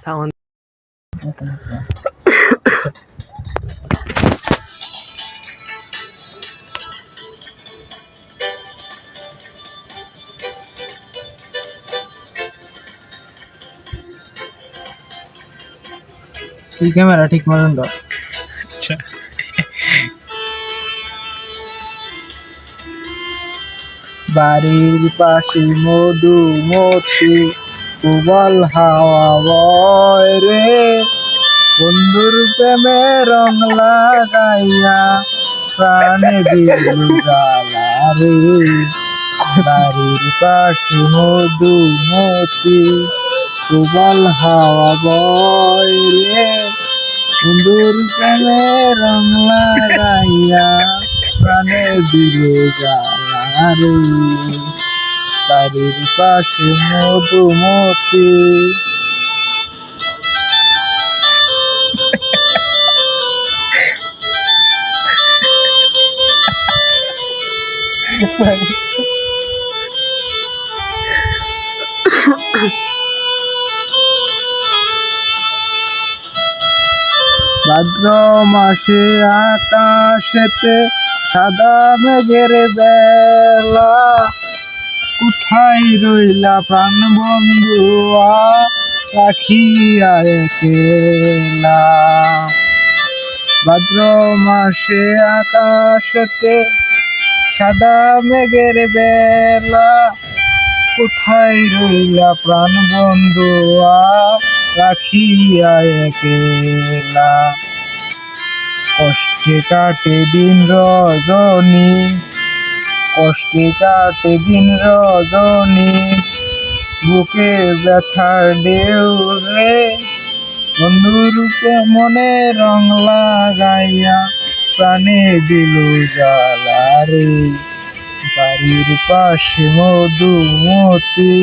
Sound তুই camera ঠিক মতন দাও। আচ্ছা বাড়ির পাশে মধুমতি প্রবল হাওয়া বয় রে, বন্ধুর প্রেমে রং লাগাইয়া প্রাণে দিল জ্বালা রে। বাড়ির পাশে মধুমতি প্রবল হাওয়া বয় রে, বন্ধুর প্রেমে রং লাগাইয়া প্রাণে দিল জ্বালা রে। বাড়ির পাশে মধুমতি। ভাদ্র মাসে আকাশেতে সাদা মেঘের বেলা, কোথায় রইলা প্রাণ বন্ধুয়া রাখিয়া একলা। ভাদ্র মাসে আকাশেতে সাদা মেঘের বেলা, কোথায় রইলা প্রাণ বন্ধুয়া রাখিয়া একলা। কষ্টে কাটে দিন রজনী, কষ্টে কাটে দিন রজনী, বুকে ব্যথার ঢেউ রে, বন্ধুর মনে রং লাগাইয়া প্রাণে দিল জ্বালা রে। বাড়ির পাশে মধুমতি।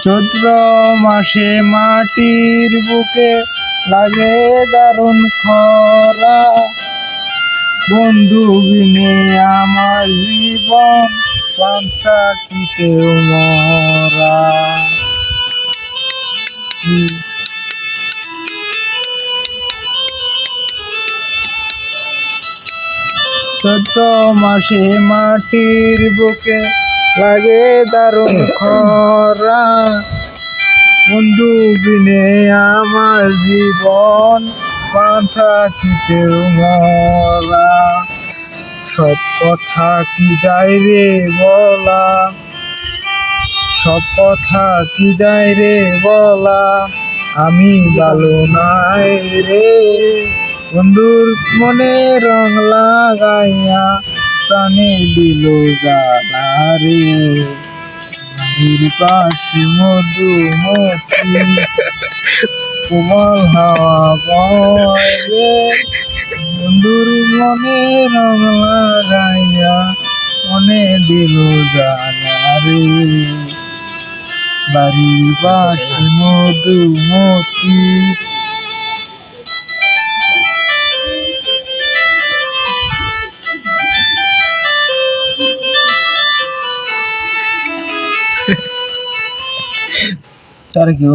চৈত্র মাসে মাটির বুকে লাগে দারুণ খরা, বন্ধু বিনে আমার জীবন পান্থাটিতেও মরা। চৈত্র মাসে মাটির বুকে লাগে দারুণ খরা, বন্ধু বিনে আমার জীবন পান্থাটিতেও মরা। সব কথা কি যায় রে বলা, সব কথা কি যায় রে বলা, আমি ভালো নাই রে, বন্ধুর মনে রং লাগাইয়া প্রাণে দিল জ্বালা রে। বাড়ির পাশে মধুমতি কোমল হাওয়া বয় রে, বন্ধুর মনে রং লাগাইয়া মনে দিল জ্বালা রে। বাড়ির পাশে মধুমতি। তার কি